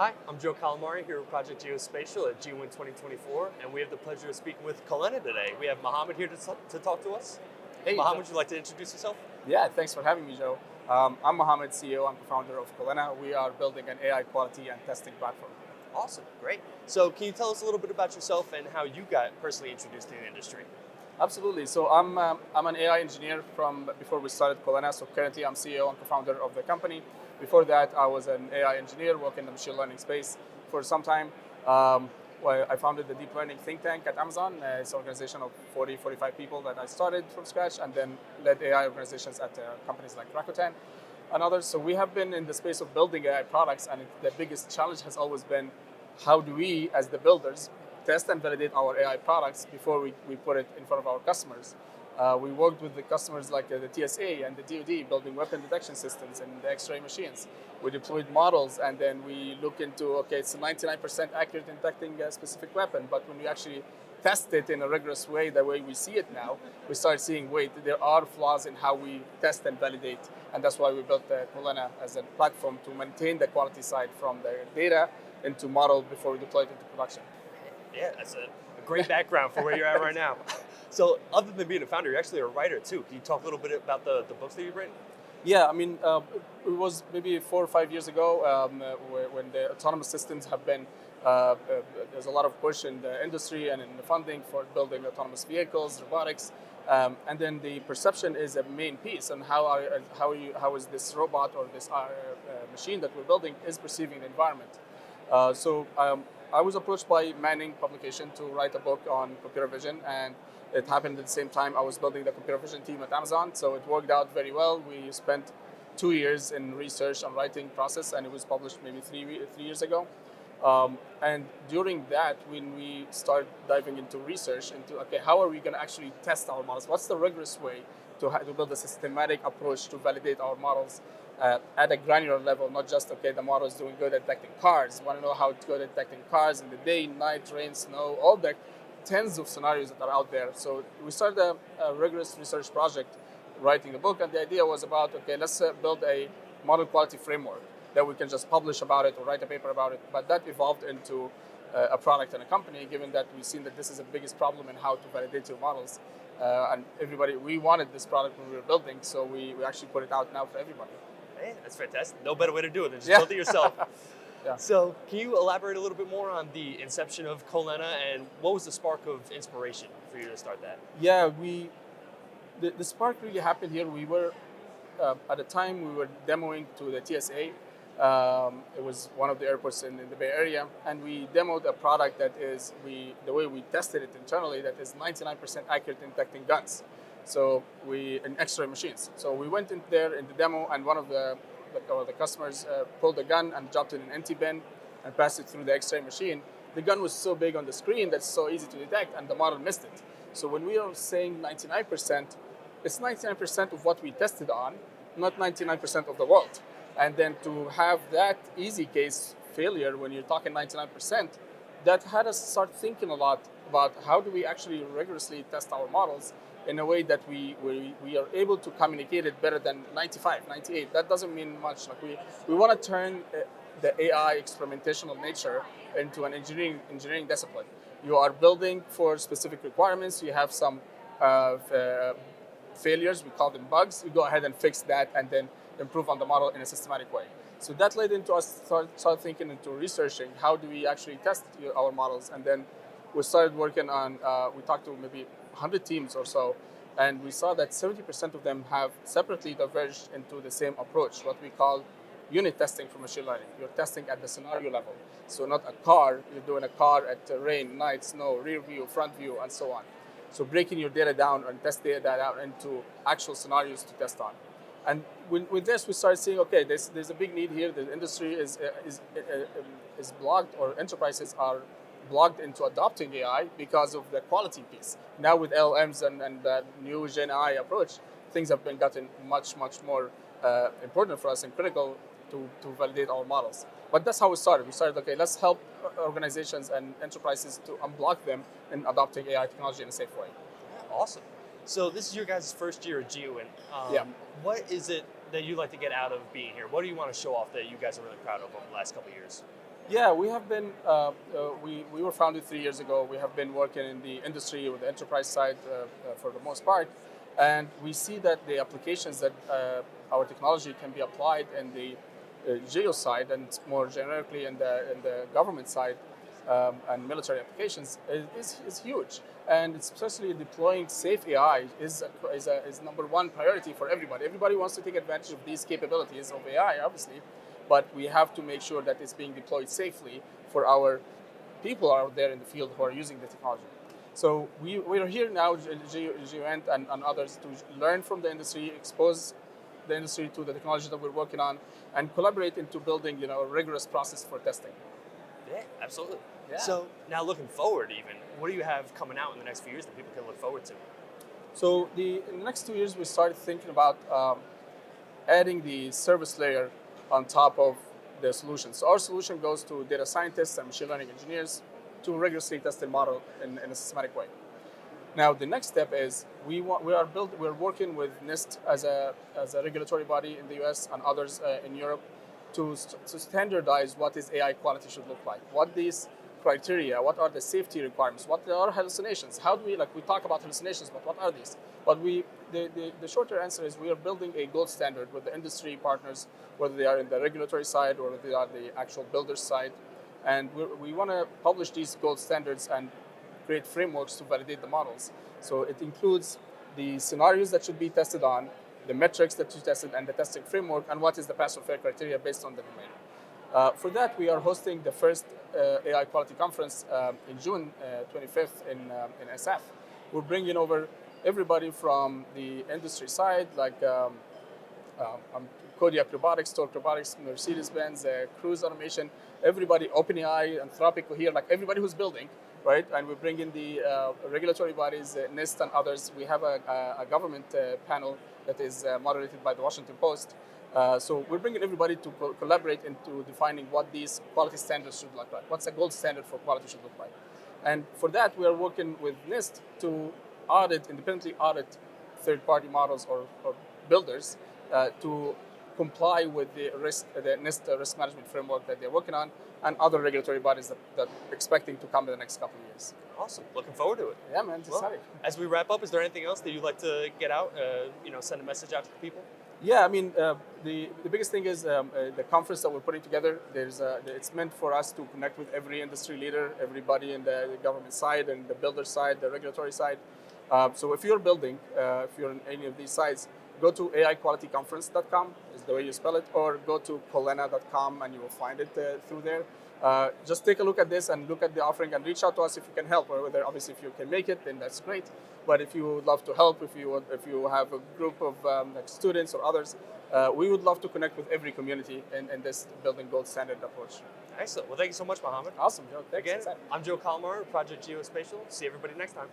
Hi, I'm Joe Calamari here with Project Geospatial at GEOINT 2024, and we have the pleasure of speaking with Kolena today. We have Mohamed here to talk to us. Hey, Mohamed, Joe. would you like to introduce yourself? Yeah, thanks for having me, Joe. I'm Mohamed, CEO and co-founder of Kolena. We are building an AI quality and testing platform. Awesome, great. So can you tell us a little bit about yourself and how you got personally introduced to the industry? Absolutely. So I'm an AI engineer from before we started Kolena. So currently I'm CEO and co-founder of the company. Before that, I was an AI engineer working in the machine learning space for some time. Well, I founded the deep learning think tank at Amazon. It's an organization of 40, 45 people that I started from scratch and then led AI organizations at companies like Rakuten and others. So we have been in the space of building AI products, and the biggest challenge has always been how do we, as the builders, test and validate our AI products before we put it in front of our customers. We worked with the customers like the TSA and the DoD, building weapon detection systems and the X-ray machines. We deployed models, and then we look into, okay, it's 99% accurate in detecting a specific weapon, but when we actually test it in a rigorous way, the way we see it now, we start seeing, wait, there are flaws in how we test and validate, and that's why we built Kolena as a platform to maintain the quality side from the data into model before we deploy it into production. Yeah, that's a great background for where you're at right now. So other than being a founder, you're actually a writer too. Can you talk a little bit about the books that you've written? Yeah, I mean, it was maybe 4 or 5 years ago when the autonomous systems have been, there's a lot of push in the industry and in the funding for building autonomous vehicles, robotics, and then the perception is a main piece on how is this robot or this machine that we're building is perceiving the environment. So I was approached by Manning Publication to write a book on computer vision, and it happened at the same time I was building the computer vision team at Amazon, so it worked out very well. We spent 2 years in research and writing process, and it was published maybe 3 years ago. And during that, when we started diving into research, into, okay, how are we going to actually test our models? What's the rigorous way to build a systematic approach to validate our models at a granular level, not just, okay, the model is doing good at detecting cars. We want to know how it's good at detecting cars in the day, night, rain, snow, all the tens of scenarios that are out there. So we started a rigorous research project writing the book, and the idea was about, okay, let's build a model quality framework that we can just publish about it or write a paper about it. But that evolved into a product and a company, given that we've seen that this is the biggest problem in how to validate your models. And we wanted this product when we were building, so we actually put it out now for everybody. Hey, that's fantastic. No better way to do it than just build it yourself. Yeah. So can you elaborate a little bit more on the inception of Kolena and what was the spark of inspiration for you to start that? Yeah, the spark really happened here. We were, at the time, we were demoing to the TSA. It was one of the airports in the Bay Area, and we demoed a product that is, the way we tested it internally, that is 99% accurate in detecting guns. So in X-ray machines. So we went in there in the demo, and one of the customers pulled a gun and dropped it in an empty bin and passed it through the X-ray machine. The gun was so big on the screen that's so easy to detect, and the model missed it. So when we are saying 99%, it's 99% of what we tested on, not 99% of the world. And then to have that easy case failure when you're talking 99%, that had us start thinking a lot about how do we actually rigorously test our models in a way that we are able to communicate it better than 95, 98. That doesn't mean much. Like we want to turn the AI experimentational nature into an engineering discipline. You are building for specific requirements. You have some failures, we call them bugs. You go ahead and fix that and then improve on the model in a systematic way. So that led into us start thinking into researching how do we actually test our models, and then we started working on, we talked to maybe 100 teams or so, and we saw that 70% of them have separately diverged into the same approach, what we call unit testing for machine learning. You're testing at the scenario level. So not a car, you're doing a car at rain, night, snow, rear view, front view, and so on. So breaking your data down and test data down into actual scenarios to test on. And with this, we started seeing, okay, there's a big need here. The industry is blocked, or enterprises are blocked into adopting AI because of the quality piece. Now with LLMs and the new Gen AI approach, things have been gotten much, much more important for us and critical to validate our models. But that's how we started. We started, okay, let's help organizations and enterprises to unblock them in adopting AI technology in a safe way. Awesome. So this is your guys' first year at GEOINT. Yeah. What is it that you like to get out of being here? What do you want to show off that you guys are really proud of over the last couple of years? Yeah, we have been, we were founded 3 years ago. We have been working in the industry with the enterprise side for the most part. And we see that the applications that our technology can be applied in the geo side and more generically in the government side and military applications is huge. And especially deploying safe AI is number one priority for everybody. Everybody wants to take advantage of these capabilities of AI, obviously, but we have to make sure that it's being deployed safely for our people out there in the field who are using the technology. So we are here now, GEOINT and others, to learn from the industry, expose the industry to the technology that we're working on, and collaborate into building a rigorous process for testing. Yeah, absolutely. Yeah. So now looking forward even, what do you have coming out in the next few years that people can look forward to? So in the next 2 years, we started thinking about adding the service layer on top of the solution. So our solution goes to data scientists and machine learning engineers to rigorously test the model in a systematic way. Now the next step is we're working with NIST as a regulatory body in the US and others in Europe to standardize what is AI quality should look like. What these criteria, what are the safety requirements, what are hallucinations? How do we talk about hallucinations, but what are these? But the shorter answer is we are building a gold standard with the industry partners, whether they are in the regulatory side or whether they are the actual builder side. And we want to publish these gold standards and create frameworks to validate the models. So it includes the scenarios that should be tested on, the metrics that you tested, and the testing framework, and what is the pass or fail criteria based on the domain. For that, we are hosting the first AI quality conference in June 25th in SF. We're bringing over everybody from the industry side, like Kodiak Robotics, Torque Robotics, Mercedes-Benz, Cruise Automation, everybody, OpenAI, Anthropic, Cohere, like everybody who's building, right? And we bring in the regulatory bodies, NIST and others. We have a government panel that is moderated by the Washington Post. So we're bringing everybody to collaborate into defining what these quality standards should look like. What's a gold standard for quality should look like? And for that, we are working with NIST to independently audit third-party models or builders to comply with the NIST risk management framework that they're working on, and other regulatory bodies that are expecting to come in the next couple of years. Awesome. Looking forward to it. Yeah, man. It's exciting. As we wrap up, is there anything else that you'd like to get out, send a message out to the people? Yeah, I mean, the biggest thing is the conference that we're putting together. It's meant for us to connect with every industry leader, everybody in the government side and the builder side, the regulatory side. So if you're building, if you're in any of these sites, go to aiqualityconference.com is the way you spell it, or go to kolena.com and you will find it through there. Just take a look at this and look at the offering and reach out to us if you can help, or whether obviously if you can make it, then that's great. But if you would love to help, if you have a group of like students or others, we would love to connect with every community in this building gold standard approach. Excellent. Well, thank you so much, Mohamed. Awesome, Joe. Thanks. Again, I'm Joe Kalmar, Project Geospatial. See everybody next time.